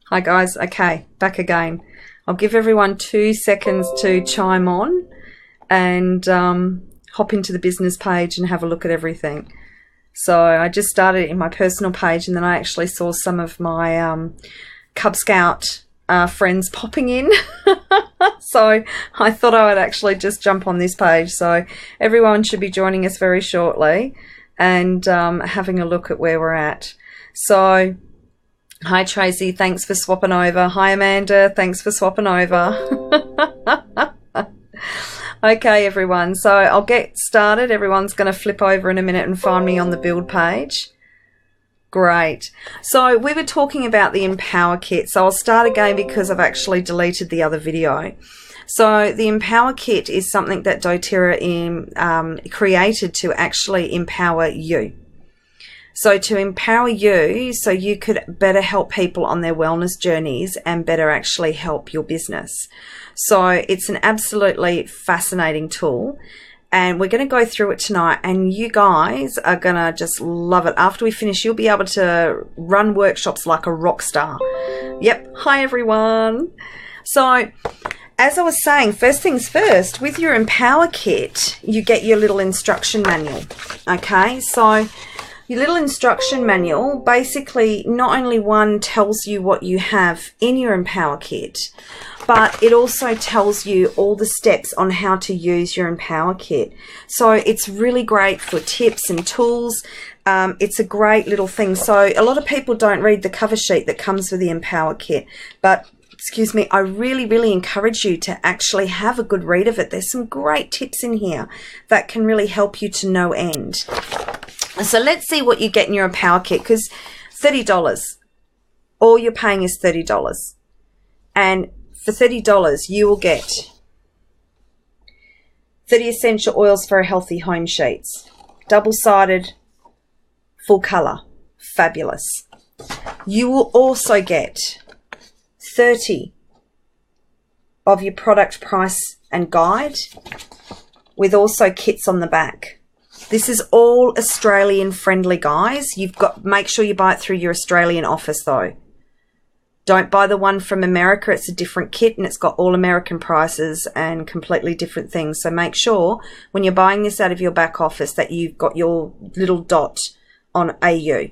Hi guys. Okay, back again. I'll give everyone 2 seconds to chime on and hop into the business page and have a look at everything. So I just started in my personal page, and then I actually saw some of my Cub Scout friends popping in. So I thought I would actually just jump on this page. So everyone should be joining us very shortly and having a look at where we're at. So hi Tracy, thanks for swapping over. Hi Amanda, thanks for swapping over. Okay everyone, so I'll get started. Everyone's going to flip over in a minute and find me on the build page. Great. So we were talking about the Empower Kit. So I'll start again because I've actually deleted the other video. So the Empower Kit is something that doTERRA created to actually empower you. So to empower you so you could better help people on their wellness journeys and better actually help your business. So it's an absolutely fascinating tool. And we're going to go through it tonight, and you guys are going to just love it. After we finish, you'll be able to run workshops like a rock star. Yep. Hi, everyone. So as I was saying, first things first, with your Empower Kit, you get your little instruction manual. Okay. So your little instruction manual basically not only one tells you what you have in your Empower Kit, but it also tells you all the steps on how to use your Empower Kit. So it's really great for tips and tools. It's a great little thing. So a lot of people don't read the cover sheet that comes with the Empower Kit, but excuse me, I really encourage you to actually have a good read of it. There's some great tips in here that can really help you to no end. So let's see what you get in your Empower Kit, because $30, all you're paying is $30. And for $30, you will get 30 essential oils for a healthy home sheets, double-sided, full color, fabulous. You will also get 30 of your product price and guide with also kits on the back. This is all Australian friendly, guys. Make sure you buy it through your Australian office though. Don't buy the one from America. It's a different kit and it's got all American prices and completely different things. So make sure when you're buying this out of your back office that you've got your little dot on AU.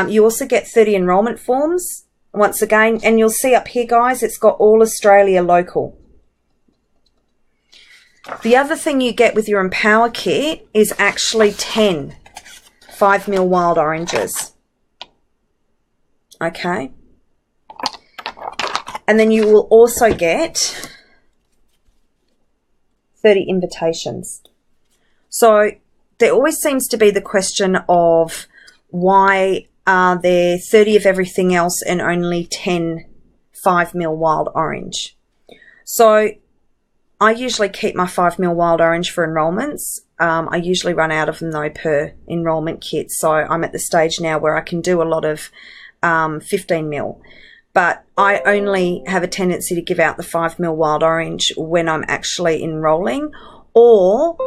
You also get 30 enrollment forms once again, and you'll see up here, guys, it's got all Australia local. The other thing you get with your Empower Kit is actually 10 5ml wild oranges. Okay. And then you will also get 30 invitations. So there always seems to be the question of why are there 30 of everything else and only 10 5ml wild orange? So I usually keep my 5ml wild orange for enrollments. I usually run out of them though per enrollment kit. So I'm at the stage now where I can do a lot of 15ml. But I only have a tendency to give out the 5ml wild orange when I'm actually enrolling, or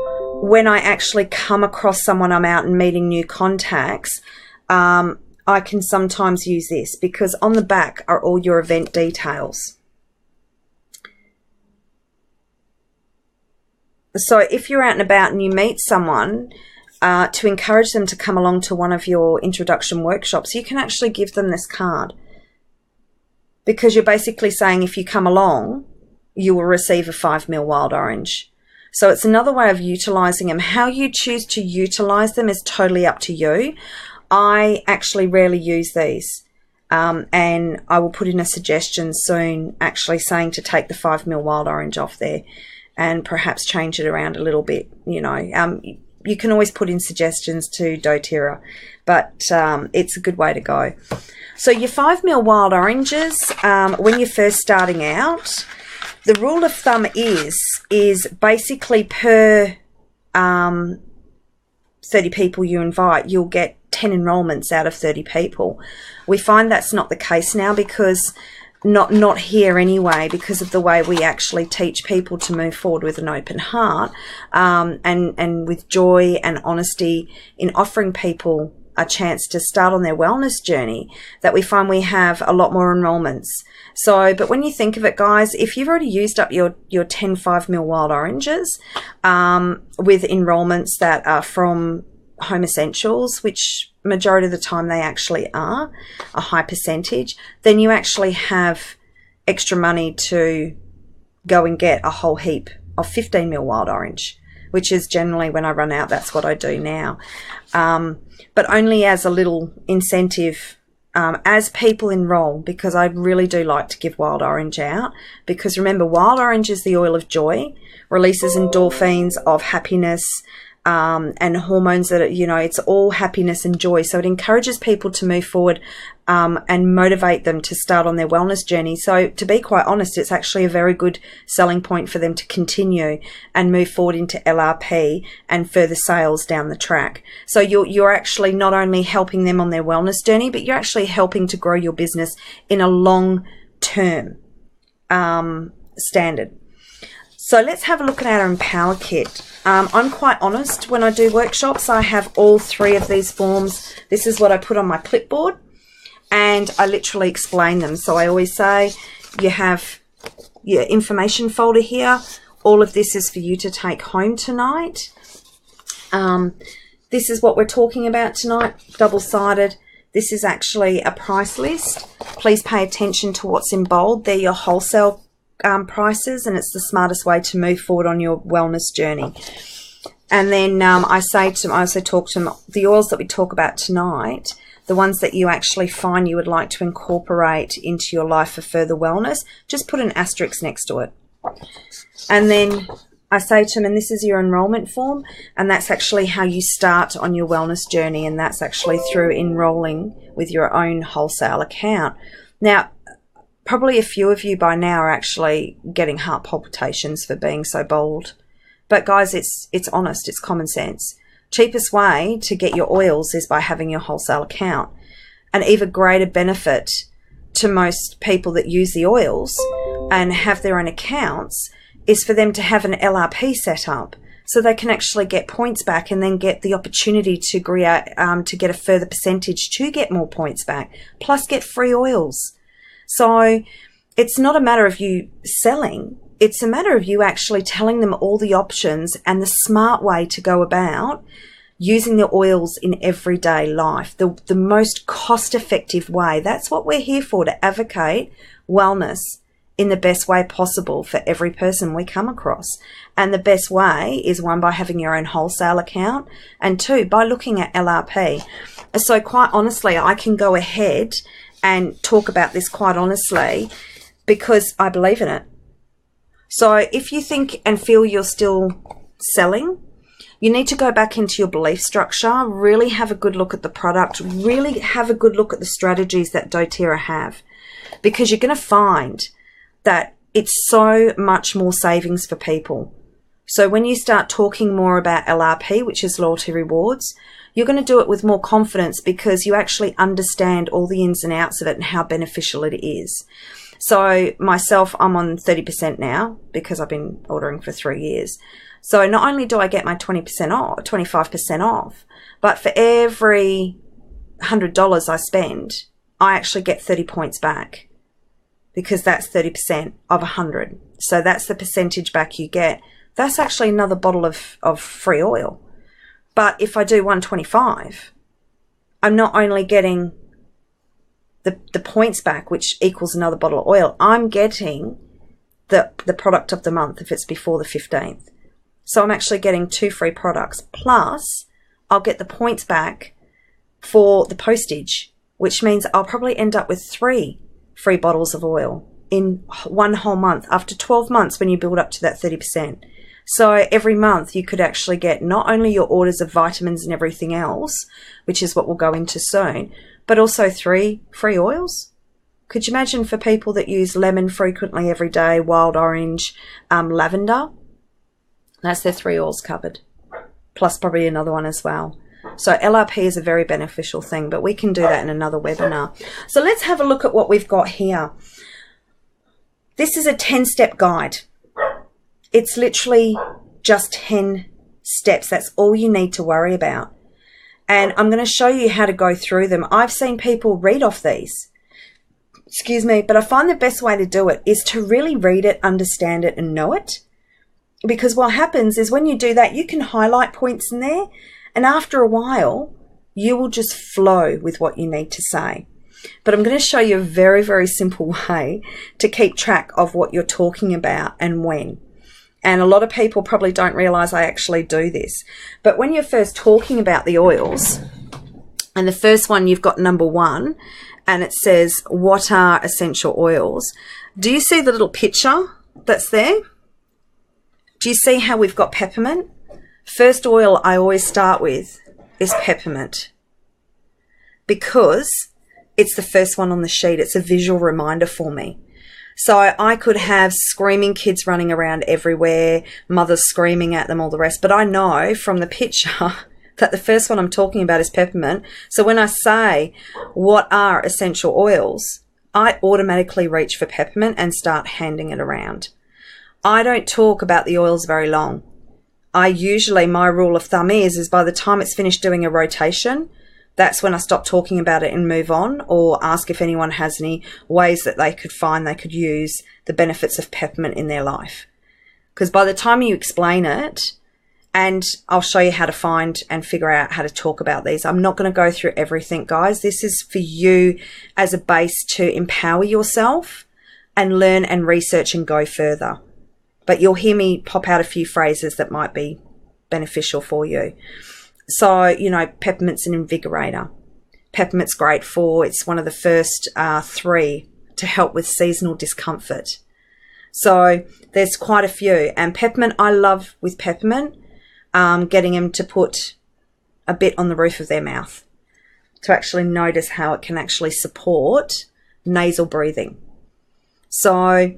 when I actually come across someone, I'm out and meeting new contacts. I can sometimes use this because on the back are all your event details. So if you're out and about and you meet someone, to encourage them to come along to one of your introduction workshops, you can actually give them this card. Because you're basically saying if you come along, you will receive a 5ml wild orange. So it's another way of utilizing them. How you choose to utilize them is totally up to you. I actually rarely use these. And I will put in a suggestion soon actually saying to take the 5ml wild orange off there and perhaps change it around a little bit. You know, you can always put in suggestions to doTERRA, but it's a good way to go. So your 5ml wild oranges, when you're first starting out, the rule of thumb is basically per 30 people you invite, you'll get 10 enrollments out of 30 people. We find that's not the case now because not here anyway, because of the way we actually teach people to move forward with an open heart, and with joy and honesty in offering people a chance to start on their wellness journey, that we find we have a lot more enrollments. So, but when you think of it, guys, if you've already used up your 10 5ml wild oranges with enrollments that are from Home Essentials, which majority of the time they actually are, a high percentage, then you actually have extra money to go and get a whole heap of 15ml wild orange, which is generally when I run out, that's what I do now. But only as a little incentive as people enroll, because I really do like to give wild orange out, because remember, wild orange is the oil of joy, releases endorphins of happiness, and hormones that are, you know, it's all happiness and joy. So it encourages people to move forward and motivate them to start on their wellness journey. So to be quite honest, it's actually a very good selling point for them to continue and move forward into LRP and further sales down the track. So you're actually not only helping them on their wellness journey, but you're actually helping to grow your business in a long-term standard. So let's have a look at our Empower Kit. I'm quite honest, when I do workshops, I have all 3 of these forms. This is what I put on my clipboard, and I literally explain them. So I always say, you have your information folder here. All of this is for you to take home tonight. This is what we're talking about tonight, double-sided. This is actually a price list. Please pay attention to what's in bold. They're your wholesale prices, and it's the smartest way to move forward on your wellness journey. And then I also talk to them, the oils that we talk about tonight, the ones that you actually find you would like to incorporate into your life for further wellness, just put an asterisk next to it. And then I say to them, and this is your enrollment form, and that's actually how you start on your wellness journey, and that's actually through enrolling with your own wholesale account. Now, probably a few of you by now are actually getting heart palpitations for being so bold. But guys, it's honest, it's common sense. Cheapest way to get your oils is by having your wholesale account. An even greater benefit to most people that use the oils and have their own accounts is for them to have an LRP set up, so they can actually get points back and then get the opportunity to get a further percentage to get more points back, plus get free oils. So it's not a matter of you selling, it's a matter of you actually telling them all the options and the smart way to go about using the oils in everyday life, the most cost-effective way. That's what we're here for, to advocate wellness in the best way possible for every person we come across. And the best way is, 1, by having your own wholesale account, and 2, by looking at LRP. So quite honestly, I can go ahead and talk about this quite honestly because I believe in it. So if you think and feel you're still selling, you need to go back into your belief structure, really have a good look at the product, really have a good look at the strategies that doTERRA have, because you're going to find that it's so much more savings for people. So when you start talking more about LRP, which is loyalty rewards, you're going to do it with more confidence because you actually understand all the ins and outs of it and how beneficial it is. So myself, I'm on 30% now because I've been ordering for 3 years. So not only do I get my 20% off, 25% off, but for every $100 I spend, I actually get 30 points back, because that's 30% of 100. So that's the percentage back you get. That's actually another bottle of free oil. But if I do 125, I'm not only getting the points back, which equals another bottle of oil, I'm getting the product of the month if it's before the 15th. So I'm actually getting 2 free products. Plus, I'll get the points back for the postage, which means I'll probably end up with 3 free bottles of oil in 1 whole month after 12 months when you build up to that 30%. So every month you could actually get not only your orders of vitamins and everything else, which is what we'll go into soon, but also 3 free oils. Could you imagine for people that use lemon frequently every day, wild orange, lavender? That's their 3 oils covered, plus probably another one as well. So LRP is a very beneficial thing, but we can do that in another webinar. So let's have a look at what we've got here. This is a 10-step guide. It's literally just 10 steps. That's all you need to worry about. And I'm going to show you how to go through them. I've seen people read off these. Excuse me, but I find the best way to do it is to really read it, understand it, and know it. Because what happens is when you do that, you can highlight points in there, and after a while, you will just flow with what you need to say. But I'm going to show you a very, very simple way to keep track of what you're talking about and when. And a lot of people probably don't realize I actually do this. But when you're first talking about the oils, and the first one you've got number 1, and it says, what are essential oils? Do you see the little picture that's there? Do you see how we've got peppermint? First oil I always start with is peppermint, because it's the first one on the sheet. It's a visual reminder for me. So I could have screaming kids running around everywhere, mothers screaming at them, all the rest. But I know from the picture that the first one I'm talking about is peppermint. So when I say, what are essential oils, I automatically reach for peppermint and start handing it around. I don't talk about the oils very long. My rule of thumb is by the time it's finished doing a rotation, that's when I stop talking about it and move on, or ask if anyone has any ways that they could use the benefits of peppermint in their life. Because by the time you explain it, and I'll show you how to find and figure out how to talk about these. I'm not going to go through everything, guys. This is for you as a base to empower yourself and learn and research and go further. But you'll hear me pop out a few phrases that might be beneficial for you. So, you know, peppermint's an invigorator. Peppermint's great it's one of the first 3 to help with seasonal discomfort. So there's quite a few. And peppermint, I love with peppermint, getting them to put a bit on the roof of their mouth to actually notice how it can actually support nasal breathing. So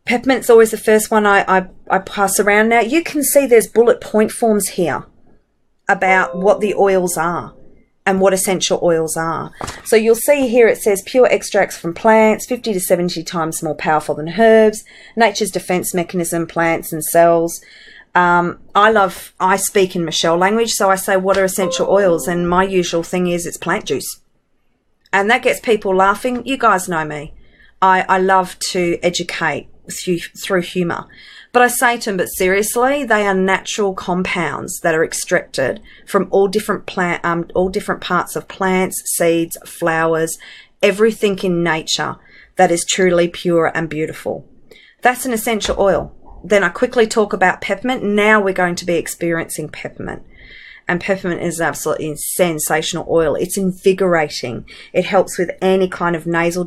peppermint's always the first one I pass around. Now you can see there's bullet point forms here about what the oils are and what essential oils are. So you'll see here it says pure extracts from plants, 50 to 70 times more powerful than herbs, nature's defense mechanism, plants and cells. I speak in Michelle language, so I say, what are essential oils? And my usual thing is it's plant juice. And that gets people laughing. You guys know me. I love to educate through humour. But I say to them, but seriously, they are natural compounds that are extracted from all different parts of plants, seeds, flowers, everything in nature that is truly pure and beautiful. That's an essential oil. Then I quickly talk about peppermint. Now we're going to be experiencing peppermint. And peppermint is absolutely sensational oil. It's invigorating. It helps with any kind of nasal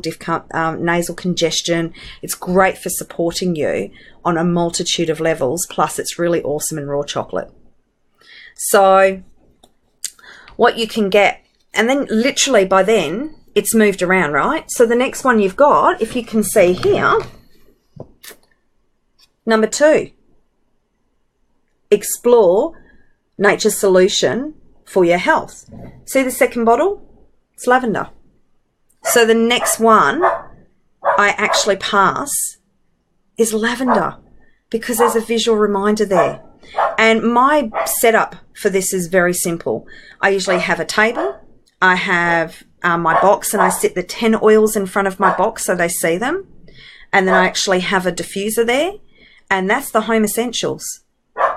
congestion. It's great for supporting you on a multitude of levels. Plus, it's really awesome in raw chocolate. So what you can get, and then literally by then, it's moved around, right? So the next one you've got, if you can see here, number 2, explore nature's solution for your health. See the second bottle? It's lavender. So the next one I actually pass is lavender, because there's a visual reminder there. And my setup for this is very simple. I usually have a table. I have my box, and I sit the 10 oils in front of my box so they see them. And then I actually have a diffuser there. And that's the home essentials.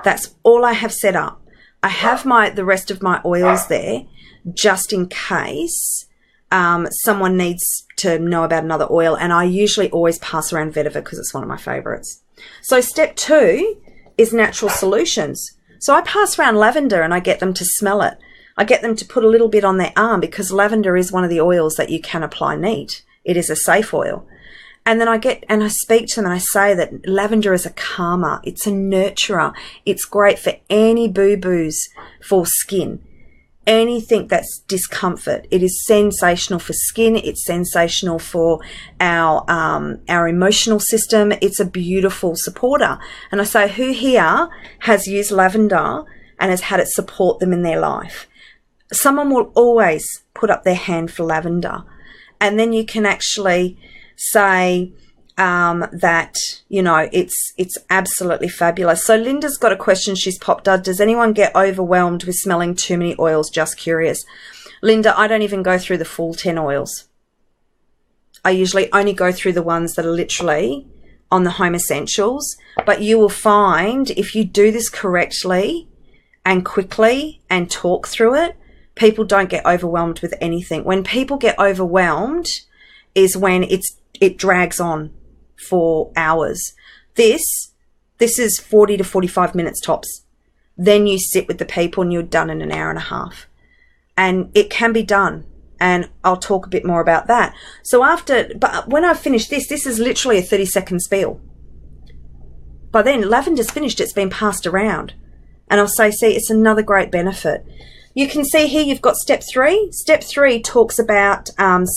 That's all I have set up. I have the rest of my oils there just in case someone needs to know about another oil, and I usually always pass around vetiver because it's one of my favorites. So step 2 is natural solutions. So I pass around lavender and I get them to smell it. I get them to put a little bit on their arm, because lavender is one of the oils that you can apply neat. It is a safe oil. And then I speak to them and I say that lavender is a calmer. It's a nurturer. It's great for any boo-boos for skin. Anything that's discomfort. It is sensational for skin. It's sensational for our emotional system. It's a beautiful supporter. And I say, who here has used lavender and has had it support them in their life? Someone will always put up their hand for lavender. And then you can actually say, that, you know, it's absolutely fabulous. So Linda's got a question she's popped up. Does anyone get overwhelmed with smelling too many oils? Just curious. Linda, I don't even go through the full 10 oils. I usually only go through the ones that are literally on the home essentials. But you will find if you do this correctly and quickly and talk through it, people don't get overwhelmed with anything. When people get overwhelmed is when it drags on for hours. This is 40 to 45 minutes tops. Then you sit with the people and you're done in an hour and a half. And it can be done. And I'll talk a bit more about that. So but when I finish this is literally a 30-second spiel. By then, lavender's finished. It's been passed around. And I'll say, see, it's another great benefit. You can see here you've got step 3. Step 3 talks about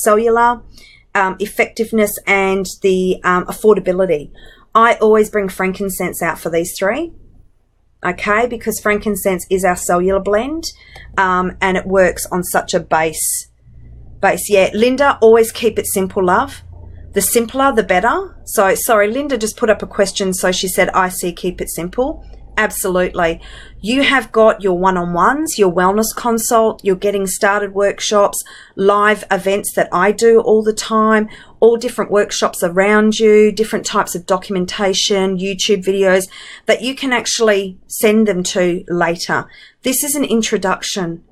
cellular effectiveness and the affordability. I always bring frankincense out for these 3. Okay, because frankincense is our cellular blend, and it works on such a base. Yeah, Linda, always keep it simple, love. The simpler, the better. So, sorry, Linda just put up a question. So she said, I see, keep it simple. Absolutely. You have got your one-on-ones, your wellness consult, your getting started workshops, live events that I do all the time, all different workshops around you, different types of documentation, YouTube videos that you can actually send them to later. This is an introduction.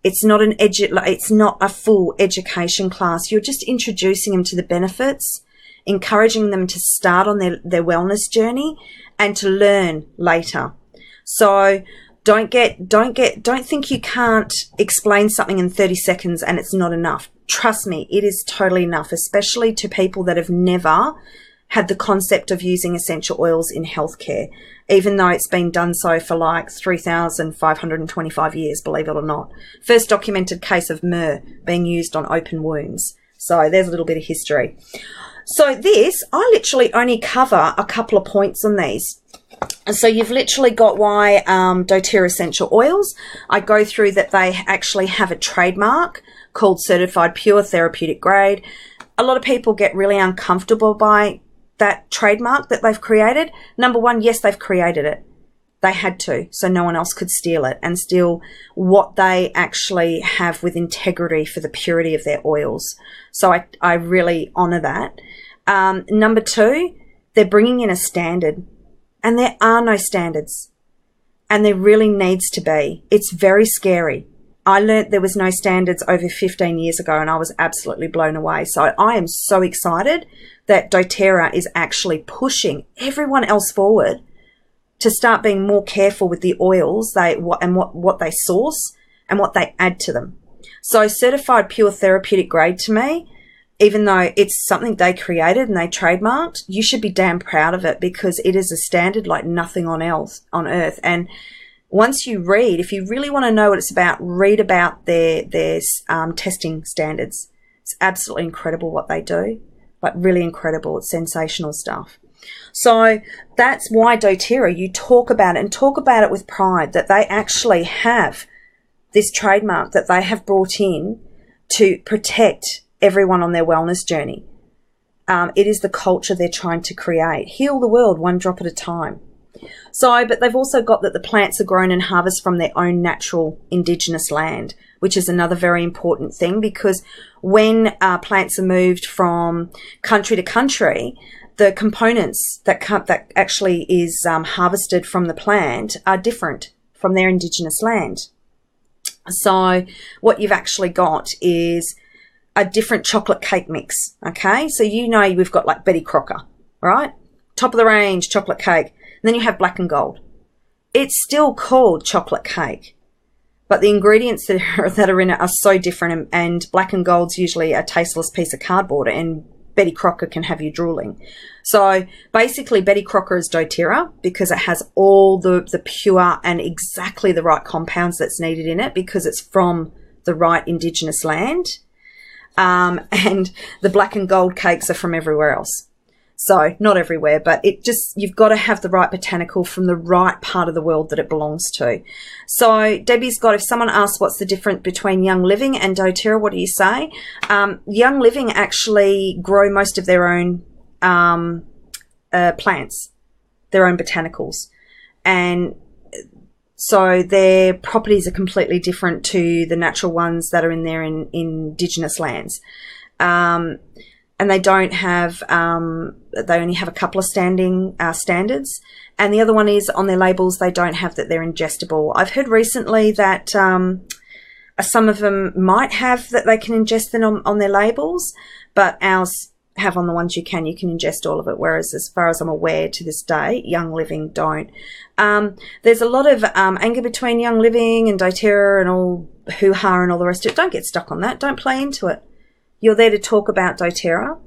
It's not it's not a full education class. You're just introducing them to the benefits, encouraging them to start on their wellness journey and to learn later. So don't think you can't explain something in 30 seconds and it's not enough. Trust me, it is totally enough, especially to people that have never had the concept of using essential oils in healthcare, even though it's been done so for like 3,525 years, believe it or not. First documented case of myrrh being used on open wounds. So there's a little bit of history. So this, I literally only cover a couple of points on these. So you've literally got why doTERRA essential oils. I go through that they actually have a trademark called Certified Pure Therapeutic Grade. A lot of people get really uncomfortable by that trademark that they've created. Number one, yes, they've created it. They had to, so no one else could steal it and steal what they actually have with integrity for the purity of their oils. So I really honour that. Number two, they're bringing in a standard, and there are no standards, and there really needs to be. It's very scary. I learnt there was no standards over 15 years ago, and I was absolutely blown away. So I am so excited that doTERRA is actually pushing everyone else forward to start being more careful with the oils what they source and what they add to them. So Certified Pure Therapeutic Grade, to me, even though it's something they created and they trademarked, you should be damn proud of it, because it is a standard like nothing on earth. And once you read, if you really want to know what it's about, read about their testing standards. It's absolutely incredible what they do, but really incredible. It's sensational stuff. So that's why doTERRA, you talk about it, and talk about it with pride, that they actually have this trademark that they have brought in to protect everyone on their wellness journey. It is the culture they're trying to create. Heal the world one drop at a time. So, but they've also got that the plants are grown and harvested from their own natural indigenous land, which is another very important thing, because when plants are moved from country to country, the components that actually is harvested from the plant are different from their indigenous land. So what you've actually got is a different chocolate cake mix, okay? So you know we've got like Betty Crocker, right? Top of the range chocolate cake. And then you have Black and Gold. It's still called chocolate cake, but the ingredients that are in it are so different, and Black and Gold's usually a tasteless piece of cardboard, and Betty Crocker can have you drooling. So basically Betty Crocker is doTERRA, because it has all the pure and exactly the right compounds that's needed in it, because it's from the right indigenous land. And the Black and Gold cakes are from everywhere else. So not everywhere, but you've got to have the right botanical from the right part of the world that it belongs to. So Debbie's got, if someone asks what's the difference between Young Living and doTERRA, what do you say? Young Living actually grow most of their own plants, their own botanicals. And so their properties are completely different to the natural ones that are in their indigenous lands. And they don't have, they only have a couple of standards. And the other one is on their labels, they don't have that they're ingestible. I've heard recently that some of them might have that they can ingest them on their labels, but ours have on the ones you can ingest all of it, whereas as far as I'm aware to this day, Young Living don't. There's a lot of anger between Young Living and doTERRA and all hoo-ha and all the rest of it. Don't get stuck on that. Don't play into it. You're there to talk about doTERRA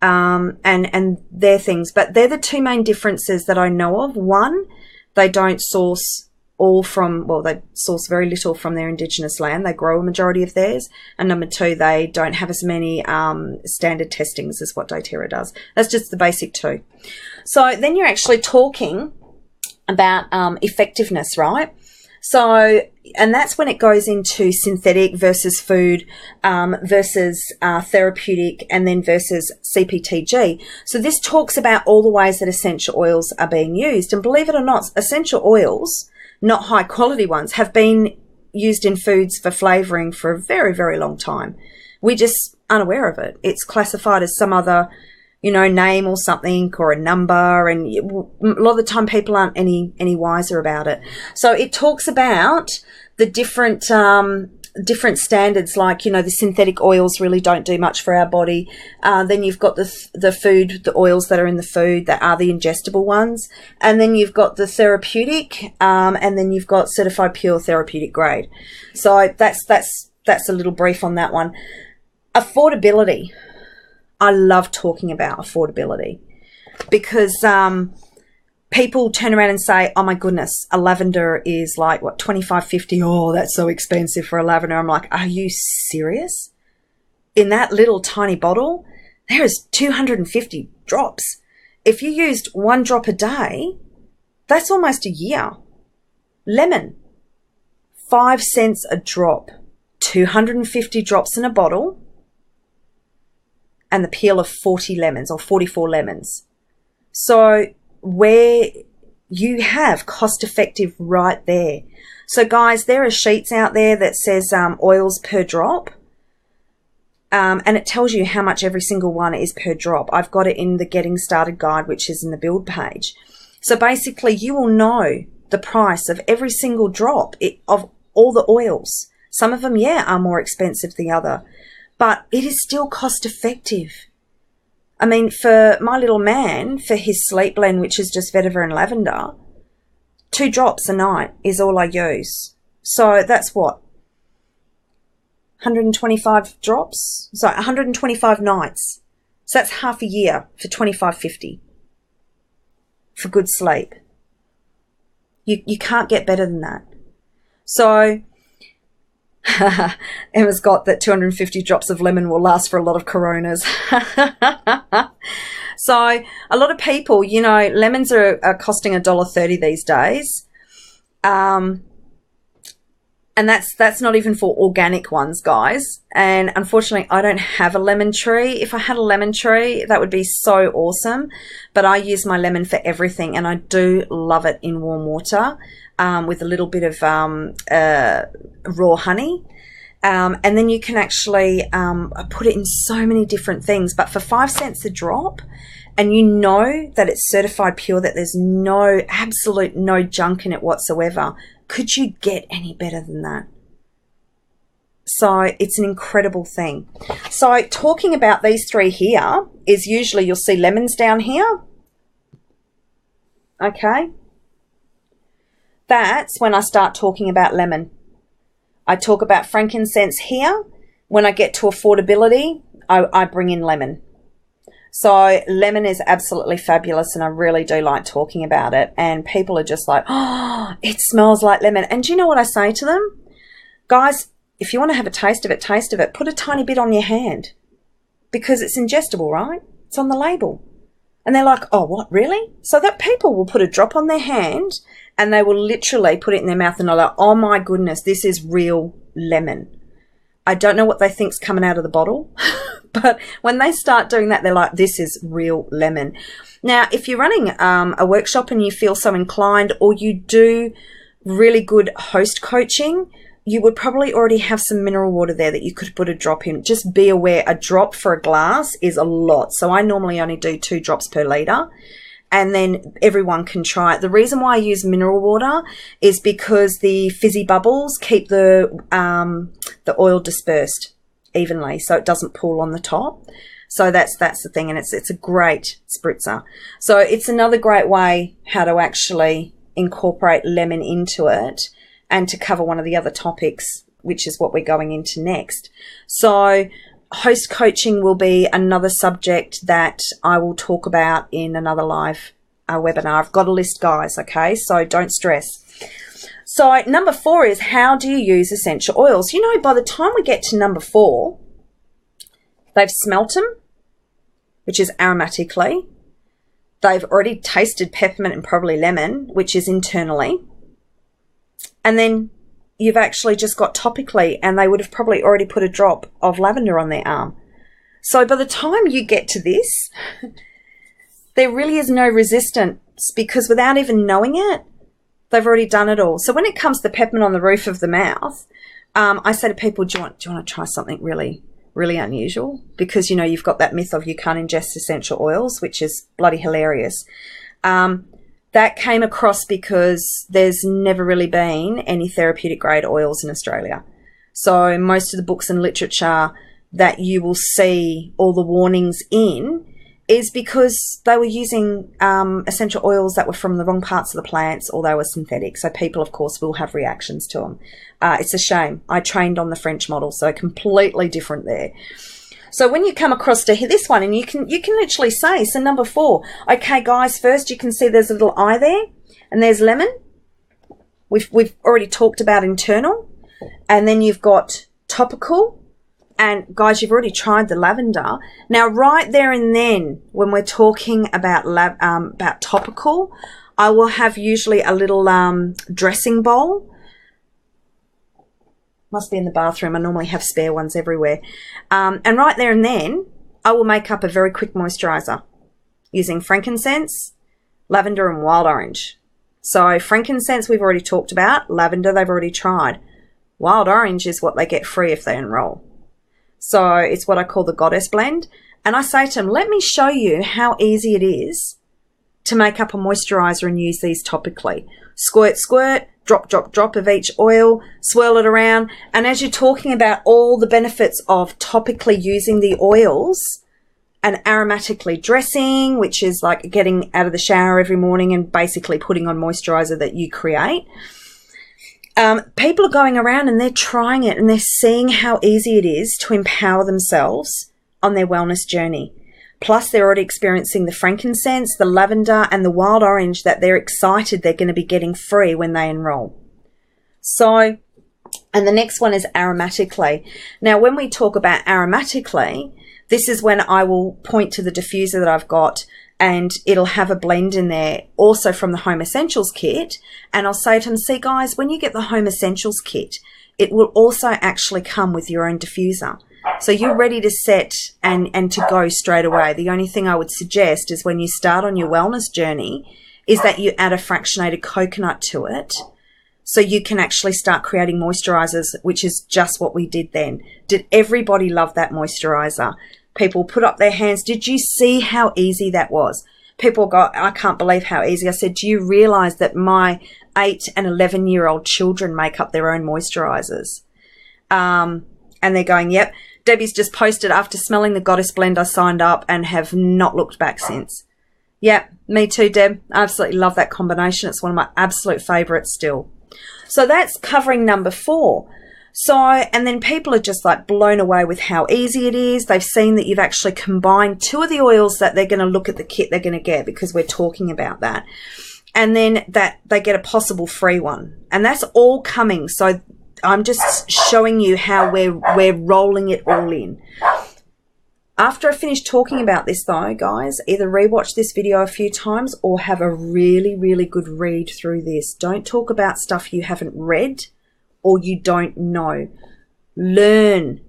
and their things, but they're the two main differences that I know of. One, they don't source all from, well, they source very little from their indigenous land. They grow a majority of theirs. And number two, they don't have as many standard testings as what doTERRA does. That's just the basic two. So then you're actually talking about effectiveness, right? So, and that's when it goes into synthetic versus food versus therapeutic, and then versus CPTG. So this talks about all the ways that essential oils are being used. And believe it or not, essential oils, not high quality ones, have been used in foods for flavoring for a very, very long time. We're just unaware of it. It's classified as some other, name or something, or a number, and a lot of the time people aren't any wiser about it. So it talks about the different standards, like, the synthetic oils really don't do much for our body. Then you've got the oils that are in the food that are the ingestible ones. And then you've got the therapeutic, and then you've got certified pure therapeutic grade. So that's a little brief on that one. Affordability. I love talking about affordability because, people turn around and say, oh my goodness, a lavender is like, what, $25.50? Oh, that's so expensive for a lavender. I'm like, are you serious? In that little tiny bottle, there is 250 drops. If you used 1 drop a day, that's almost a year. Lemon, 5 cents a drop, 250 drops in a bottle, and the peel of 40 lemons or 44 lemons. So where you have cost effective right there. So guys, there are sheets out there that says oils per drop, and it tells you how much every single one is per drop. I've got it in the Getting Started guide, which is in the build page. So basically you will know the price of every single drop of all the oils. Some of them, are more expensive than the other, but it is still cost effective. I mean, for my little man, for his sleep blend, which is just vetiver and lavender, 2 drops a night is all I use. So that's what? 125 drops? So 125 nights. So that's half a year for $25.50 for good sleep. You can't get better than that. So Emma's got that 250 drops of lemon will last for a lot of coronas. So a lot of people, lemons are costing $1.30 these days. And that's not even for organic ones, guys. And unfortunately, I don't have a lemon tree. If I had a lemon tree, that would be so awesome. But I use my lemon for everything, and I do love it in warm water with a little bit of raw honey. And then you can actually put it in so many different things. But for 5 cents a drop, and you know that it's certified pure, that there's absolute no junk in it whatsoever, could you get any better than that? So it's an incredible thing. So talking about these 3 here is usually you'll see lemons down here. Okay. That's when I start talking about lemon. I talk about frankincense here. When I get to affordability, I bring in lemon. So lemon is absolutely fabulous, and I really do like talking about it. And people are just like, oh, it smells like lemon. And do you know what I say to them? Guys, if you want to have a taste of it, put a tiny bit on your hand, because it's ingestible, right? It's on the label. And they're like, oh, what, really? So that people will put a drop on their hand and they will literally put it in their mouth and they're like, oh my goodness, this is real lemon. I don't know what they think's coming out of the bottle, but when they start doing that, they're like, this is real lemon. Now, if you're running a workshop and you feel so inclined, or you do really good host coaching, you would probably already have some mineral water there that you could put a drop in. Just be aware, a drop for a glass is a lot. So I normally only do 2 drops per litre, and then everyone can try it. The reason why I use mineral water is because the fizzy bubbles keep the oil dispersed evenly, so it doesn't pool on the top. So that's the thing, and it's a great spritzer. So it's another great way how to actually incorporate lemon into it, and to cover one of the other topics, which is what we're going into next. So host coaching will be another subject that I will talk about in another live webinar. I've got a list, guys, okay? So don't stress. So number 4 is, how do you use essential oils? You know, by the time we get to number 4, they've smelt them, which is aromatically. They've already tasted peppermint and probably lemon, which is internally. And then you've actually just got topically, and they would have probably already put a drop of lavender on their arm. So by the time you get to this, there really is no resistance, because without even knowing it, they've already done it all. So when it comes to peppermint on the roof of the mouth, I say to people, do you want to try something really, really unusual? Because, you know, you've got that myth of you can't ingest essential oils, which is bloody hilarious. That came across because there's never really been any therapeutic grade oils in Australia. So most of the books and literature that you will see all the warnings in is because they were using essential oils that were from the wrong parts of the plants, or they were synthetic. So people, of course, will have reactions to them. It's a shame. I trained on the French model, so completely different there. So when you come across to this one, and you can literally say, so number 4, okay, guys, first you can see there's a little eye there, and there's lemon. We've already talked about internal, and then you've got topical, and guys, you've already tried the lavender. Now, right there and then, when we're talking about topical, I will have usually a little dressing bowl. Must be in the bathroom. I normally have spare ones everywhere. And right there and then, I will make up a very quick moisturizer using frankincense, lavender, and wild orange. So frankincense we've already talked about. Lavender they've already tried. Wild orange is what they get free if they enroll. So it's what I call the goddess blend. And I say to them, let me show you how easy it is to make up a moisturizer and use these topically. Squirt, squirt. Drop, drop, drop of each oil, swirl it around. And as you're talking about all the benefits of topically using the oils and aromatically dressing, which is like getting out of the shower every morning and basically putting on moisturizer that you create, people are going around and they're trying it, and they're seeing how easy it is to empower themselves on their wellness journey. Plus, they're already experiencing the frankincense, the lavender, and the wild orange that they're excited they're going to be getting free when they enroll. So, and the next one is aromatically. Now, when we talk about aromatically, this is when I will point to the diffuser that I've got, and it'll have a blend in there also from the Home Essentials kit. And I'll say to them, see guys, when you get the Home Essentials kit, it will also actually come with your own diffuser. So you're ready to set and to go straight away. The only thing I would suggest is when you start on your wellness journey is that you add a fractionated coconut to it, so you can actually start creating moisturizers, which is just what we did then. Did everybody love that moisturizer? People put up their hands. Did you see how easy that was? People go, I can't believe how easy. I said, do you realize that my 8 and 11-year-old children make up their own moisturizers? And they're going, yep. Debbie's just posted, after smelling the Goddess Blend, I signed up and have not looked back since. Yeah, me too, Deb. I absolutely love that combination. It's one of my absolute favourites still. So that's covering number 4. So, and then people are just like blown away with how easy it is. They've seen that you've actually combined 2 of the oils that they're going to look at the kit they're going to get, because we're talking about that. And then that they get a possible free one. And that's all coming. So I'm just showing you how we're rolling it all in. After I finish talking about this though, guys, either rewatch this video a few times or have a really, really good read through this. Don't talk about stuff you haven't read or you don't know. Learn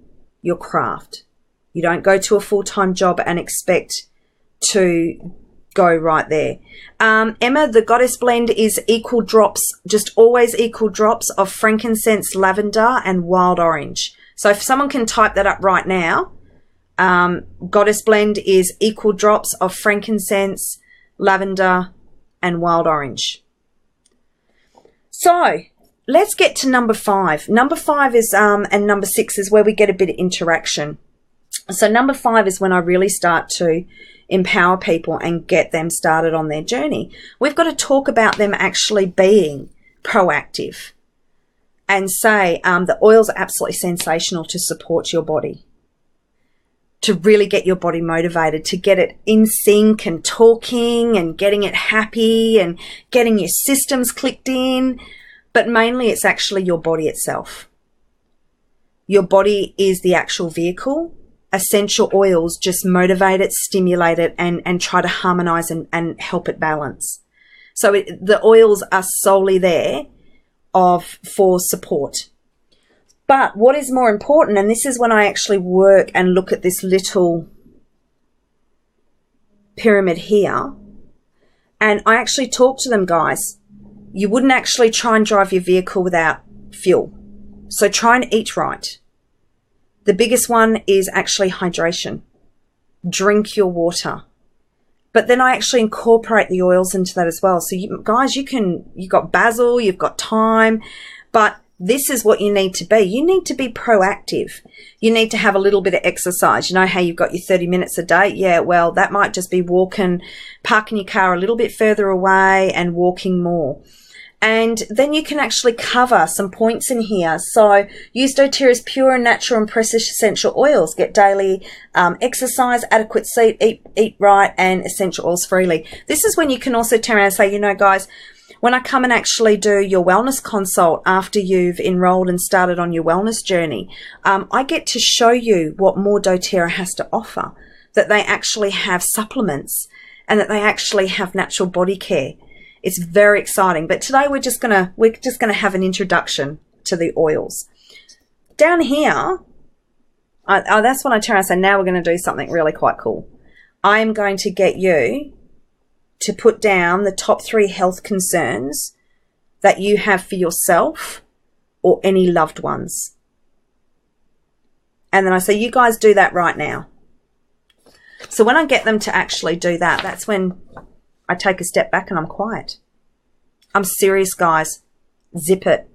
your craft. You don't go to a full-time job and expect to go right there. Emma, the Goddess blend is equal drops, just always equal drops of frankincense, lavender, and wild orange. So if someone can type that up right now, Goddess blend is equal drops of frankincense, lavender, and wild orange. So let's get to number 5. Number 5 is, and number 6 is where we get a bit of interaction. So number 5 is when I really start to empower people and get them started on their journey. We've got to talk about them actually being proactive and say the oils are absolutely sensational to support your body, to really get your body motivated, to get it in sync and talking and getting it happy and getting your systems clicked in. But mainly it's actually your body itself. Your body is the actual vehicle. Essential oils just motivate it, stimulate it, and try to harmonize and help it balance. So the oils are solely there for support. But what is more important, and this is when I actually work and look at this little pyramid here, and I actually talk to them, guys. You wouldn't actually try and drive your vehicle without fuel. So try and eat right. The biggest one is actually hydration. Drink your water. But then I actually incorporate the oils into that as well. So you guys, you've got basil, you've got thyme, but this is what you need to be. You need to be proactive. You need to have a little bit of exercise. You know how you've got your 30 minutes a day? Yeah, well, that might just be walking, parking your car a little bit further away and walking more. And then you can actually cover some points in here. So use doTERRA's pure and natural and precious essential oils. Get daily exercise, adequate sleep, eat right, and essential oils freely. This is when you can also turn around and say, you know, guys, when I come and actually do your wellness consult after you've enrolled and started on your wellness journey, I get to show you what more doTERRA has to offer, that they actually have supplements and that they actually have natural body care. It's very exciting. But today we're just gonna have an introduction to the oils. Down here, that's when I turn and say, now we're going to do something really quite cool. I am going to get you to put down the top 3 health concerns that you have for yourself or any loved ones. And then I say, you guys do that right now. So when I get them to actually do that, that's when I take a step back and I'm quiet. I'm serious, guys. Zip it.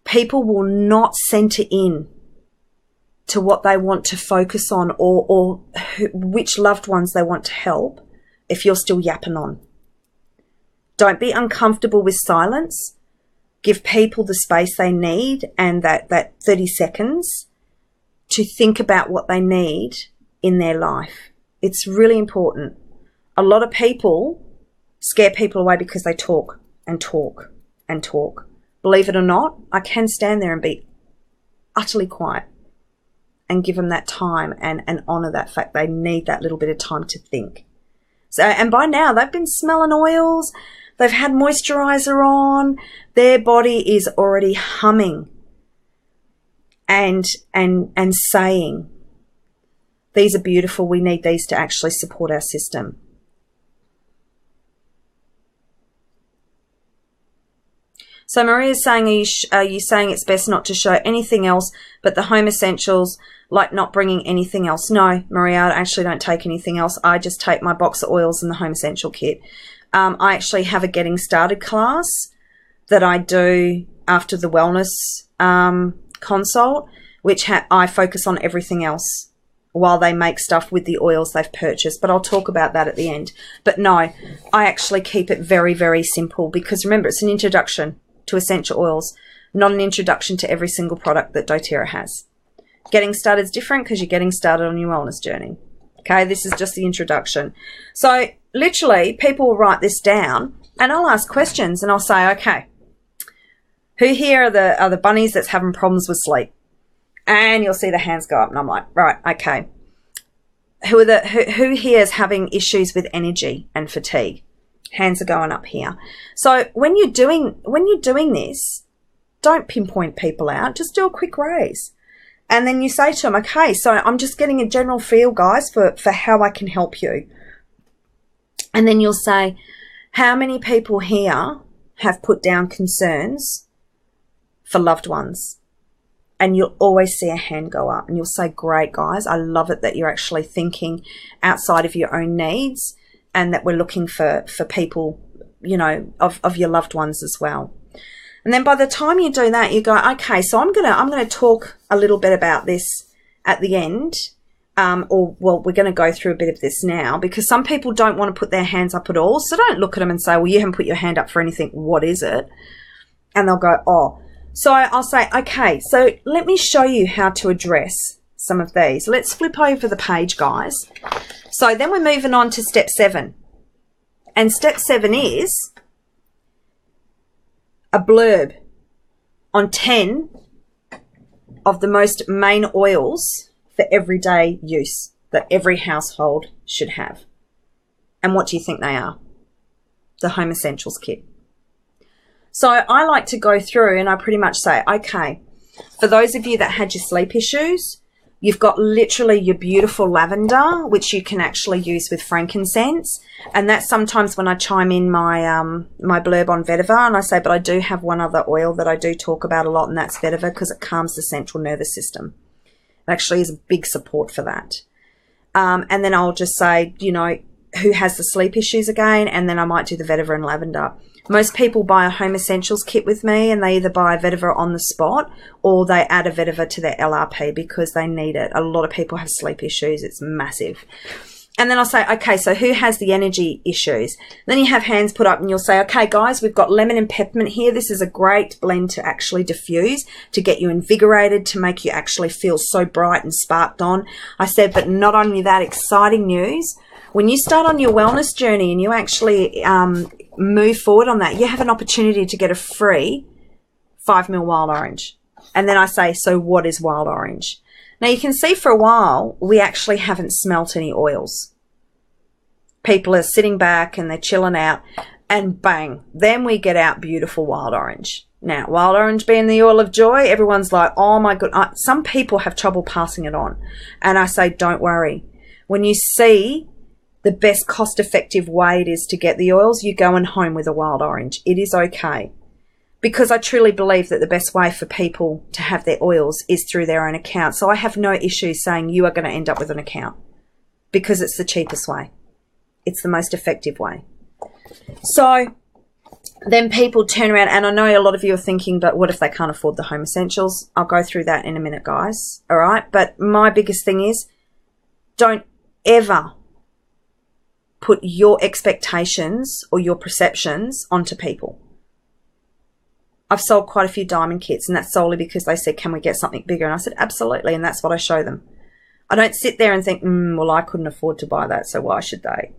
People will not center in to what they want to focus on or which loved ones they want to help if you're still yapping on. Don't be uncomfortable with silence. Give people the space they need and that 30 seconds to think about what they need in their life. It's really important. A lot of people scare people away because they talk and talk and talk. Believe it or not, I can stand there and be utterly quiet and give them that time and honour that fact they need that little bit of time to think. So, and by now they've been smelling oils, they've had moisturiser on, their body is already humming and saying, these are beautiful, we need these to actually support our system. So Maria's saying, are you saying it's best not to show anything else but the home essentials, like not bringing anything else? No, Maria, I actually don't take anything else. I just take my box of oils and the home essential kit. I actually have a getting started class that I do after the wellness consult, which I focus on everything else while they make stuff with the oils they've purchased. But I'll talk about that at the end. But no, I actually keep it very, very simple because remember, it's an introduction to essential oils, not an introduction to every single product that doTERRA has. Getting started is different because you're getting started on your wellness journey. Okay, this is just the introduction. So literally, people will write this down and I'll ask questions and I'll say, okay, who here are the bunnies that's having problems with sleep? And you'll see the hands go up and I'm like, right, okay. Who here is having issues with energy and fatigue? Hands are going up here. So when you're doing this, don't pinpoint people out. Just do a quick raise. And then you say to them, okay, so I'm just getting a general feel, guys, for how I can help you. And then you'll say, how many people here have put down concerns for loved ones? And you'll always see a hand go up. And you'll say, great, guys, I love it that you're actually thinking outside of your own needs and that we're looking for people, you know, of your loved ones as well. And then by the time you do that, you go, okay, so I'm gonna talk a little bit about this at the end. We're going to go through a bit of this now, because some people don't want to put their hands up at all. So don't look at them and say, well, you haven't put your hand up for anything. What is it? And they'll go, oh. So I'll say, okay, so let me show you how to address some of these. Let's flip over the page, guys. So then we're moving on to step 7. And step 7 is a blurb on 10 of the most main oils for everyday use that every household should have. And what do you think they are? The Home Essentials Kit. So I like to go through and I pretty much say, okay, for those of you that had your sleep issues, you've got literally your beautiful lavender, which you can actually use with frankincense. And that's sometimes when I chime in my my blurb on vetiver, and I say, but I do have one other oil that I do talk about a lot, and that's vetiver, because it calms the central nervous system. It actually is a big support for that. And then I'll just say, you know, who has the sleep issues again, and then I might do the vetiver and lavender. Most people buy a Home Essentials kit with me, and they either buy a vetiver on the spot or they add a vetiver to their LRP because they need it. A lot of people have sleep issues. It's massive. And then I'll say, okay, so who has the energy issues? Then you have hands put up and you'll say, okay, guys, we've got lemon and peppermint here. This is a great blend to actually diffuse, to get you invigorated, to make you actually feel so bright and sparked on. I said, but not only that, exciting news. When you start on your wellness journey and you actually move forward on that, you have an opportunity to get a free 5 ml wild orange. And then I say, so what is wild orange? Now you can see for a while, we actually haven't smelt any oils. People are sitting back and they're chilling out, and bang, then we get out beautiful wild orange. Now, wild orange being the oil of joy, everyone's like, oh my God. Some people have trouble passing it on. And I say, don't worry. When you see the best cost-effective way it is to get the oils, you're going home with a wild orange. It is okay. Because I truly believe that the best way for people to have their oils is through their own account. So I have no issue saying you are going to end up with an account, because it's the cheapest way. It's the most effective way. So then people turn around, and I know a lot of you are thinking, but what if they can't afford the Home Essentials? I'll go through that in a minute, guys. All right. But my biggest thing is, don't ever put your expectations or your perceptions onto people. I've sold quite a few diamond kits, and that's solely because they said, can we get something bigger? And I said, absolutely. And that's what I show them. I don't sit there and think, well, I couldn't afford to buy that, so why should they?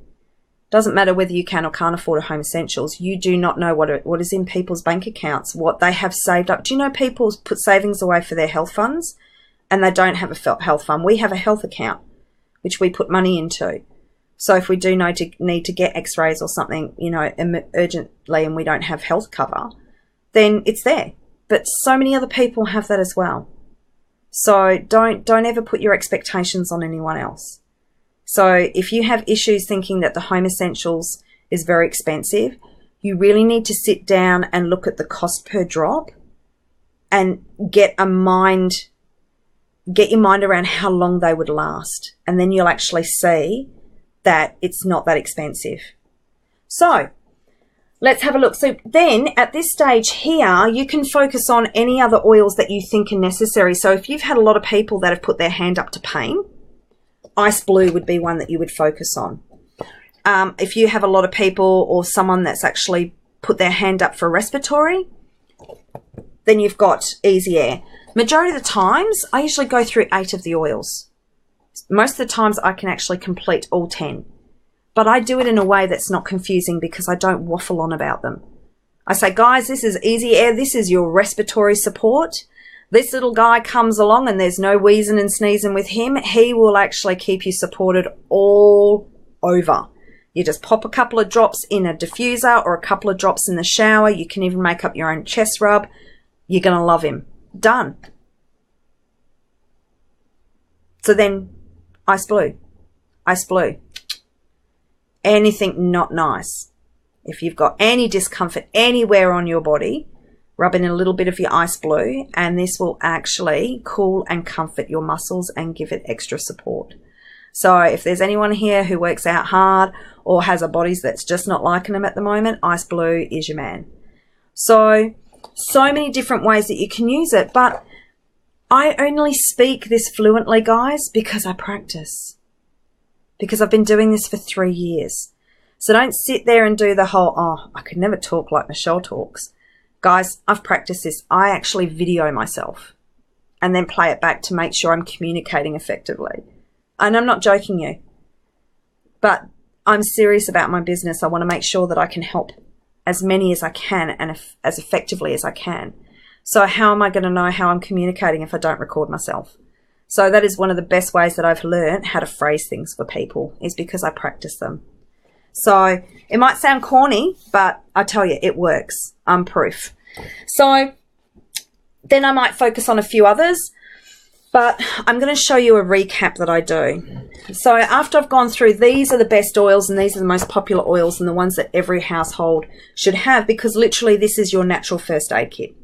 Doesn't matter whether you can or can't afford a Home Essentials. You do not know what is in people's bank accounts, what they have saved up. Do you know people put savings away for their health funds and they don't have a health fund? We have a health account, which we put money into. So if we do need to get x-rays or something, you know, urgently, and we don't have health cover, then it's there. But so many other people have that as well. So don't ever put your expectations on anyone else. So if you have issues thinking that the Home Essentials is very expensive, you really need to sit down and look at the cost per drop and get your mind around how long they would last. And then you'll actually see that it's not that expensive. So let's have a look. So then at this stage here, you can focus on any other oils that you think are necessary. So if you've had a lot of people that have put their hand up to pain, Ice Blue would be one that you would focus on. If you have a lot of people or someone that's actually put their hand up for respiratory, then you've got Easy Air. Majority of the times, I usually go through 8 of the oils. Most of the times I can actually complete all 10. But I do it in a way that's not confusing, because I don't waffle on about them. I say, guys, this is Easy Air. This is your respiratory support. This little guy comes along and there's no wheezing and sneezing with him. He will actually keep you supported all over. You just pop a couple of drops in a diffuser or a couple of drops in the shower. You can even make up your own chest rub. You're going to love him. Done. So then, ice blue. Ice blue. Anything not nice. If you've got any discomfort anywhere on your body, rub in a little bit of your ice blue, and this will actually cool and comfort your muscles and give it extra support. So if there's anyone here who works out hard or has a body that's just not liking them at the moment, ice blue is your man. So many different ways that you can use it, but I only speak this fluently, guys, because I practice. Because I've been doing this for 3 years. So don't sit there and do the whole, oh, I could never talk like Michelle talks. Guys, I've practiced this. I actually video myself and then play it back to make sure I'm communicating effectively. And I'm not joking you, but I'm serious about my business. I want to make sure that I can help as many as I can and as effectively as I can. So how am I going to know how I'm communicating if I don't record myself? So that is one of the best ways that I've learned how to phrase things for people, is because I practice them. So it might sound corny, but I tell you, it works. I'm proof. So then I might focus on a few others, but I'm going to show you a recap that I do. So after I've gone through, these are the best oils and these are the most popular oils and the ones that every household should have, because literally this is your natural first aid kit.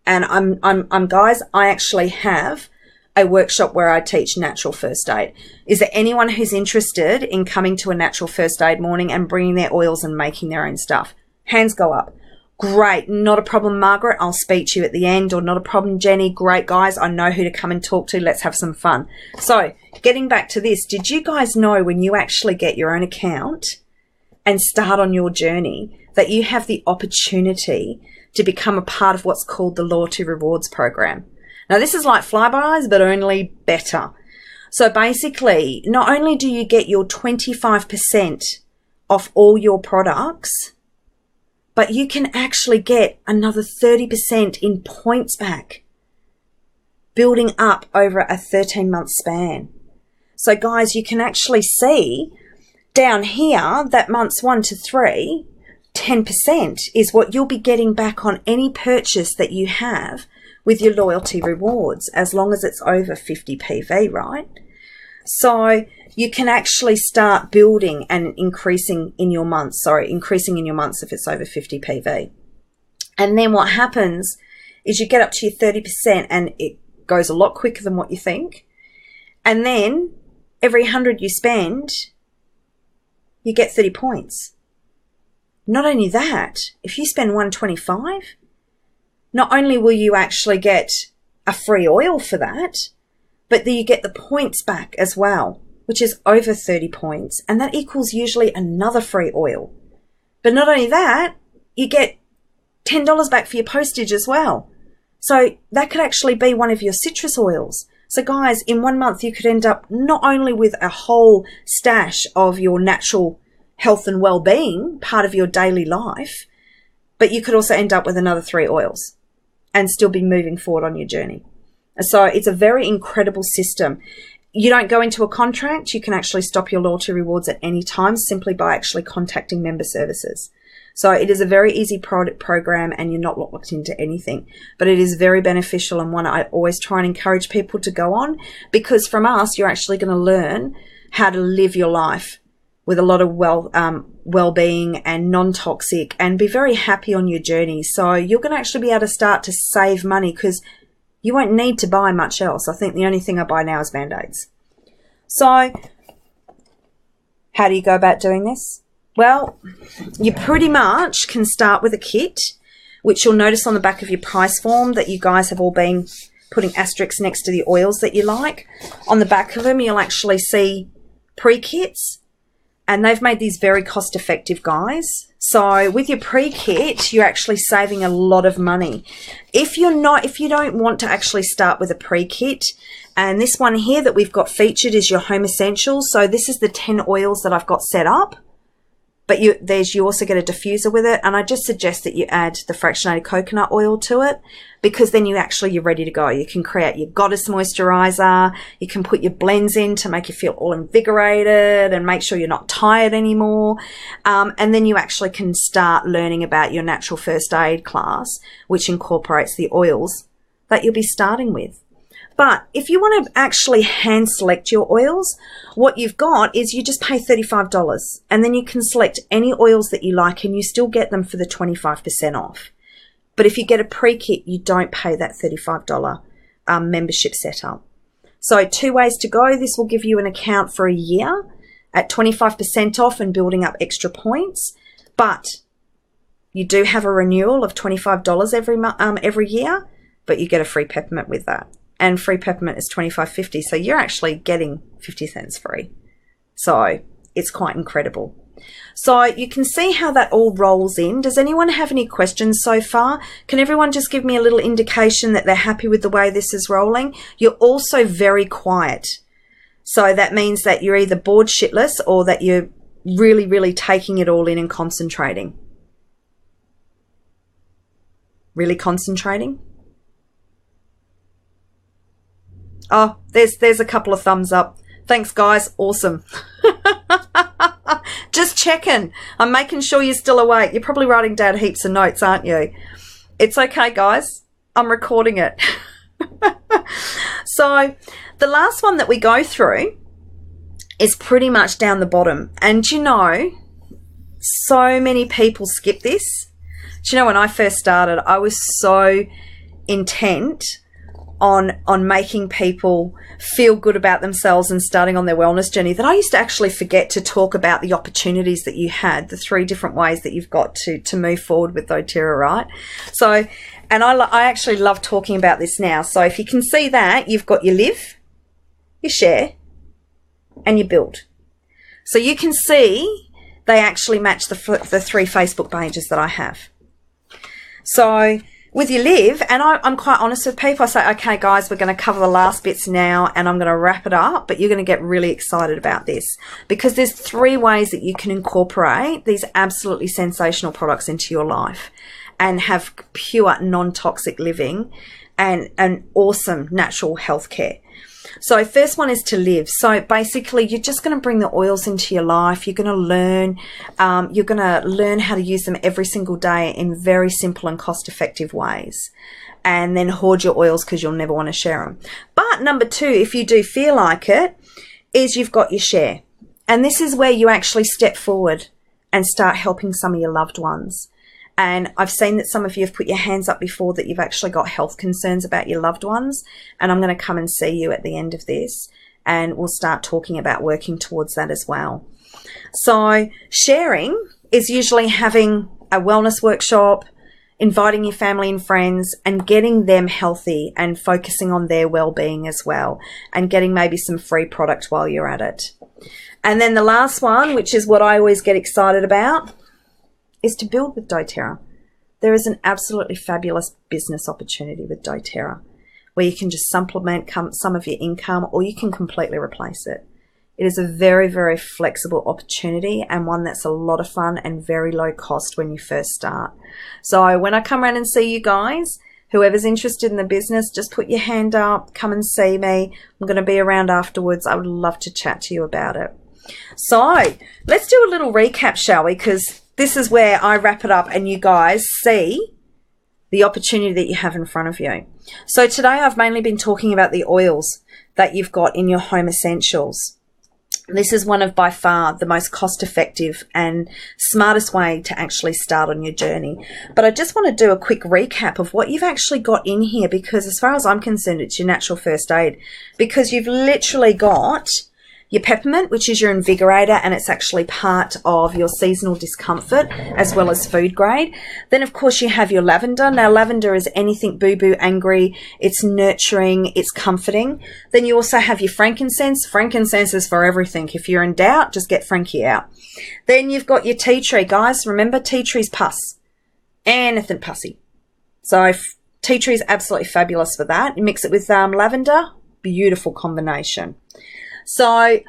And I'm guys, I actually have a workshop where I teach natural first aid. Is there anyone who's interested in coming to a natural first aid morning and bringing their oils and making their own stuff? Hands go up. Great. Not a problem, Margaret. I'll speak to you at the end. Or not a problem, Jenny. Great, guys. I know who to come and talk to. Let's have some fun. So getting back to this, did you guys know when you actually get your own account and start on your journey that you have the opportunity to become a part of what's called the Loyalty Rewards program? Now, this is like Flybuys, but only better. So basically, not only do you get your 25% off all your products, but you can actually get another 30% in points back, building up over a 13-month span. So guys, you can actually see down here that months 1 to 3, 10% is what you'll be getting back on any purchase that you have with your loyalty rewards, as long as it's over 50 PV, right? So you can actually start building and increasing in your months, increasing in your months if it's over 50 PV. And then what happens is you get up to your 30% and it goes a lot quicker than what you think. And then every 100 you spend, you get 30 points. Not only that, if you spend 125, not only will you actually get a free oil for that, but then you get the points back as well, which is over 30 points, and that equals usually another free oil. But not only that, you get $10 back for your postage as well. So that could actually be one of your citrus oils. So guys, in 1 month, you could end up not only with a whole stash of your natural health and well-being, part of your daily life, but you could also end up with another 3 oils and still be moving forward on your journey. So it's a very incredible system. You don't go into a contract. You can actually stop your loyalty rewards at any time simply by actually contacting member services. So it is a very easy program and you're not locked into anything, but it is very beneficial and one I always try and encourage people to go on, because from us, you're actually going to learn how to live your life with a lot of well-being and non-toxic, and be very happy on your journey. So you're going to actually be able to start to save money, because you won't need to buy much else. I think the only thing I buy now is Band-Aids. So how do you go about doing this? Well, you pretty much can start with a kit, which you'll notice on the back of your price form that you guys have all been putting asterisks next to the oils that you like. On the back of them, you'll actually see pre-kits, and they've made these very cost-effective, guys. So with your pre-kit, you're actually saving a lot of money. If you don't want to actually start with a pre-kit, and this one here that we've got featured is your Home Essentials. So this is the 10 oils that I've got set up. But you also get a diffuser with it. And I just suggest that you add the fractionated coconut oil to it, because then you're ready to go. You can create your goddess moisturizer. You can put your blends in to make you feel all invigorated and make sure you're not tired anymore. And then you actually can start learning about your natural first aid class, which incorporates the oils that you'll be starting with. But if you want to actually hand select your oils, what you've got is you just pay $35, and then you can select any oils that you like, and you still get them for the 25% off. But if you get a pre-kit, you don't pay that $35 membership setup. So 2 ways to go. This will give you an account for a year at 25% off and building up extra points. But you do have a renewal of $25 every year, but you get a free peppermint with that. And free peppermint is $25.50, so you're actually getting 50 cents free. So it's quite incredible. So you can see how that all rolls in. Does anyone have any questions so far? Can everyone just give me a little indication that they're happy with the way this is rolling? You're also very quiet. So that means that you're either bored shitless or that you're really, really taking it all in and concentrating. Really concentrating? Oh, there's a couple of thumbs up. Thanks, guys. Awesome. Just checking. I'm making sure you're still awake. You're probably writing down heaps of notes, aren't you? It's okay, guys. I'm recording it. So the last one that we go through is pretty much down the bottom. And you know, so many people skip this. Do you know, when I first started, I was so intent on making people feel good about themselves and starting on their wellness journey that I used to actually forget to talk about the opportunities that you had, the 3 different ways that you've got to move forward with doTERRA, right? So, and I actually love talking about this now. So if you can see that, you've got your live, your share, and your build. So you can see they actually match the 3 Facebook pages that I have. So with your live, and I'm quite honest with people, I say, okay, guys, we're going to cover the last bits now and I'm going to wrap it up, but you're going to get really excited about this because there's 3 ways that you can incorporate these absolutely sensational products into your life and have pure non-toxic living and an awesome natural health care. So first one is to live. So basically you're just going to bring the oils into your life. You're going to learn how to use them every single day in very simple and cost-effective ways, and then hoard your oils because you'll never want to share them. But number 2, if you do feel like it, is you've got your share. And this is where you actually step forward and start helping some of your loved ones. And I've seen that some of you have put your hands up before that you've actually got health concerns about your loved ones. And I'm going to come and see you at the end of this, and we'll start talking about working towards that as well. So sharing is usually having a wellness workshop, inviting your family and friends and getting them healthy and focusing on their well-being as well, and getting maybe some free product while you're at it. And then the last one, which is what I always get excited about, is to build with doTERRA. There is an absolutely fabulous business opportunity with doTERRA where you can just supplement some of your income, or you can completely replace it. It is a very, very flexible opportunity, and one that's a lot of fun and very low cost when you first start. So when I come around and see you guys, whoever's interested in the business, just put your hand up, come and see me. I'm going to be around afterwards. I would love to chat to you about it. So let's do a little recap, shall we? Because this is where I wrap it up and you guys see the opportunity that you have in front of you. So today I've mainly been talking about the oils that you've got in your home essentials. This is one of by far the most cost effective and smartest way to actually start on your journey. But I just want to do a quick recap of what you've actually got in here, because as far as I'm concerned, it's your natural first aid, because you've literally got your peppermint, which is your invigorator, and it's actually part of your seasonal discomfort as well as food grade. Then, of course, you have your lavender. Now, lavender is anything boo-boo, angry. It's nurturing. It's comforting. Then you also have your frankincense. Frankincense is for everything. If you're in doubt, just get Frankie out. Then you've got your tea tree. Guys, remember, tea tree's pus. Anything pussy. So tea tree is absolutely fabulous for that. You mix it with lavender. Beautiful combination. So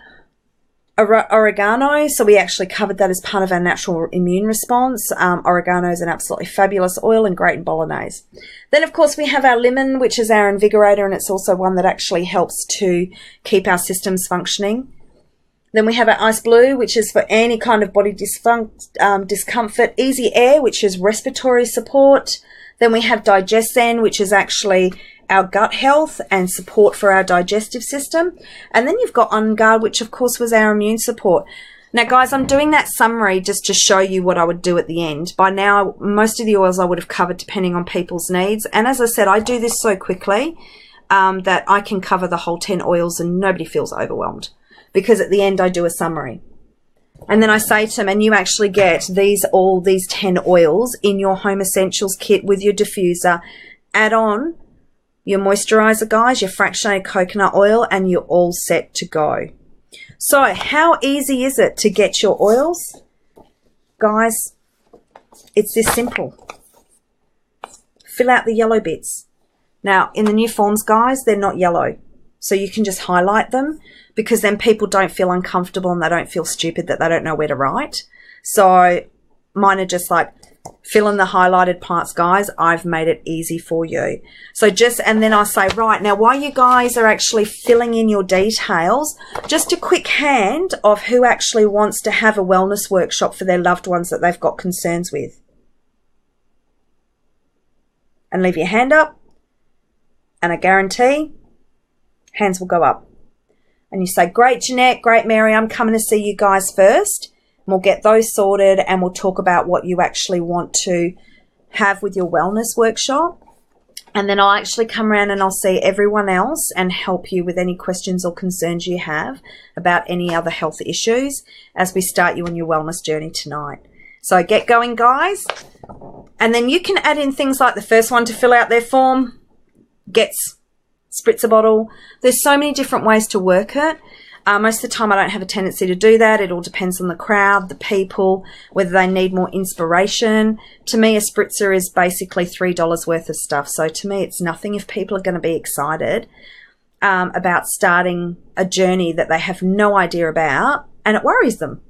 Oregano, so we actually covered that as part of our natural immune response. Oregano is an absolutely fabulous oil and great in bolognese. Then, of course, we have our lemon, which is our invigorator, and it's also one that actually helps to keep our systems functioning. Then we have our ice blue, which is for any kind of body discomfort. Easy air, which is respiratory support. Then we have Digestion, which is actually our gut health and support for our digestive system. And then you've got On Guard, which of course was our immune support. Now guys, I'm doing that summary just to show you what I would do at the end. By now, most of the oils I would have covered depending on people's needs. And as I said, I do this so quickly that I can cover the whole 10 oils and nobody feels overwhelmed, because at the end I do a summary. And then I say to them, and you actually get all these 10 oils in your Home Essentials kit with your diffuser. Add on your moisturizer, guys, your fractionated coconut oil, and you're all set to go. So how easy is it to get your oils? Guys, it's this simple. Fill out the yellow bits. Now, in the new forms, guys, they're not yellow. So you can just highlight them, because then people don't feel uncomfortable and they don't feel stupid that they don't know where to write. So mine are just like, fill in the highlighted parts, guys. I've made it easy for you. So and then I say, right, now while you guys are actually filling in your details, just a quick hand of who actually wants to have a wellness workshop for their loved ones that they've got concerns with. And leave your hand up, and I guarantee hands will go up. And you say, great, Jeanette, great, Mary, I'm coming to see you guys first. And we'll get those sorted, and we'll talk about what you actually want to have with your wellness workshop. And then I'll actually come around and I'll see everyone else and help you with any questions or concerns you have about any other health issues as we start you on your wellness journey tonight. So get going, guys. And then you can add in things like the first one to fill out their form, gets spritzer bottle. There's so many different ways to work it. Most of the time I don't have a tendency to do that. It all depends on the crowd, the people, whether they need more inspiration. To me, a spritzer is basically $3 worth of stuff. So to me, it's nothing if people are going to be excited about starting a journey that they have no idea about and it worries them.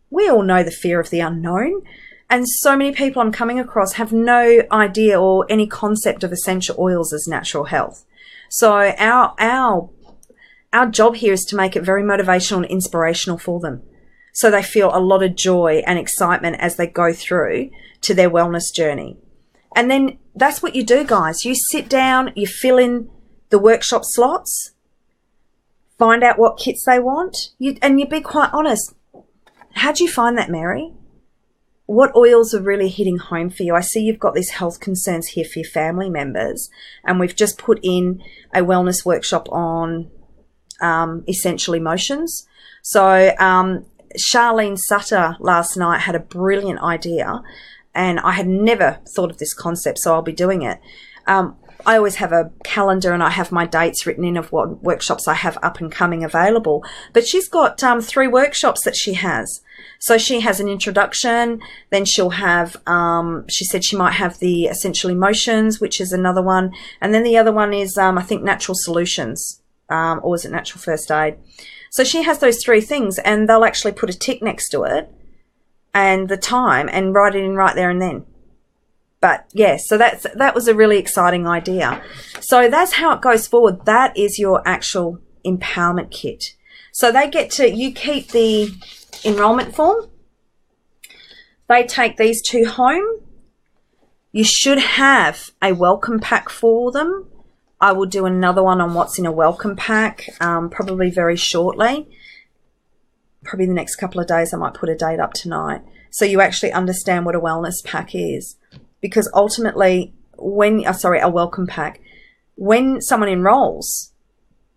We all know the fear of the unknown. And so many people I'm coming across have no idea or any concept of essential oils as natural health. So our job here is to make it very motivational and inspirational for them, so they feel a lot of joy and excitement as they go through to their wellness journey. And then that's what you do, guys. You sit down, you fill in the workshop slots, find out what kits they want, and you be quite honest. How'd you find that, Mary? What oils are really hitting home for you? I see you've got these health concerns here for your family members, and we've just put in a wellness workshop on essential emotions. So Charlene Sutter last night had a brilliant idea, and I had never thought of this concept, so I'll be doing it. I always have a calendar and I have my dates written in of what workshops I have up and coming available. But she's got 3 workshops that she has. So she has an introduction, then she'll have, she said she might have the essential emotions, which is another one. And then the other one is, I think, natural solutions. Or is it natural first aid? So she has those 3 things, and they'll actually put a tick next to it and the time and write it in right there and then. But yeah, so that was a really exciting idea. So that's how it goes forward. That is your actual empowerment kit. So you keep the enrollment form. They take these 2 home. You should have a welcome pack for them. I will do another one on what's in a welcome pack, probably very shortly. Probably the next couple of days. I might put a date up tonight, so you actually understand what a wellness pack is. Because ultimately, a welcome pack, when someone enrolls,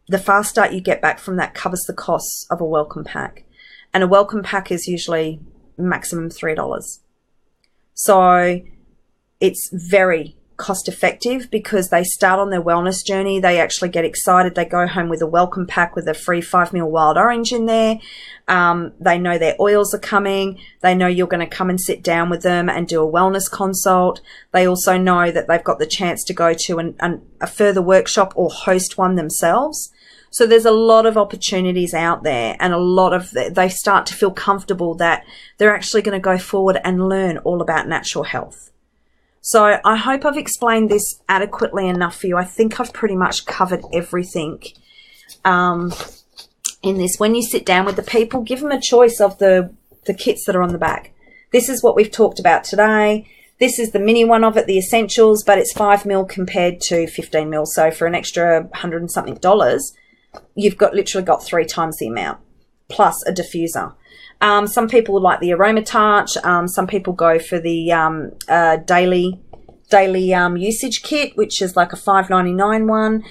the fast start you get back from that covers the costs of a welcome pack. And a welcome pack is usually maximum $3. So it's very cost effective because they start on their wellness journey. They actually get excited. They go home with a welcome pack with a free 5ml wild orange in there. They know their oils are coming. They know you're going to come and sit down with them and do a wellness consult. They also know that they've got the chance to go to a further workshop or host one themselves. So there's a lot of opportunities out there, and a lot of they start to feel comfortable that they're actually going to go forward and learn all about natural health. So I hope I've explained this adequately enough for you. I think I've pretty much covered everything in this. When you sit down with the people, give them a choice of the kits that are on the back. This is what we've talked about today. This is the mini one of it, the essentials, but it's 5 mil compared to 15 mil. So for an extra $100 and something, you've literally got 3 times the amount, plus a diffuser. Some people like the Aroma Touch. Some people go for the daily usage kit, which is like a $5.99 one.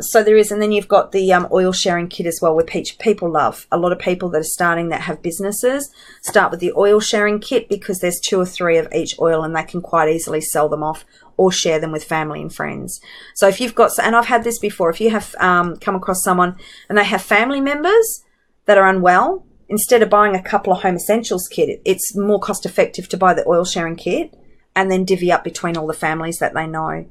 So there is, and then you've got the oil sharing kit as well, which people love. A lot of people that are starting that have businesses start with the oil sharing kit because there's 2 or 3 of each oil, and they can quite easily sell them off or share them with family and friends. So if you've got, and I've had this before, if you have come across someone and they have family members that are unwell, instead of buying a couple of home essentials kit, it's more cost effective to buy the oil sharing kit and then divvy up between all the families that they know.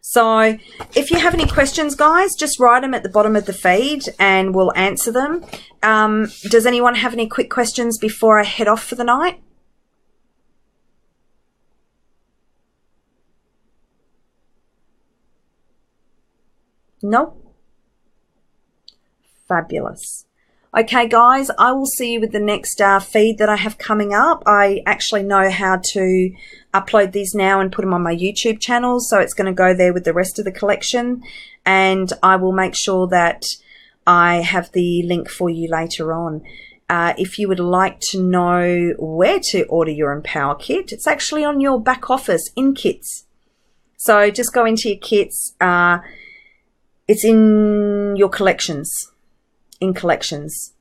So if you have any questions, guys, just write them at the bottom of the feed and we'll answer them. Does anyone have any quick questions before I head off for the night? No? Fabulous. Okay, guys, I will see you with the next feed that I have coming up. I actually know how to upload these now and put them on my YouTube channel, so it's going to go there with the rest of the collection, and I will make sure that I have the link for you later on. If you would like to know where to order your Empower kit, it's actually on your back office in kits. So just go into your kits. It's in your collections.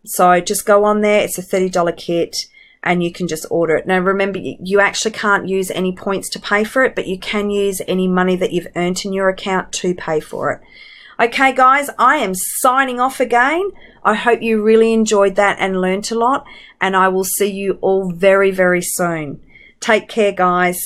So just go on there. It's a $30 kit and you can just order it. Now remember, you actually can't use any points to pay for it, but you can use any money that you've earned in your account to pay for it. Okay, guys, I am signing off again. I hope you really enjoyed that and learnt a lot, and I will see you all very, very soon. Take care, guys.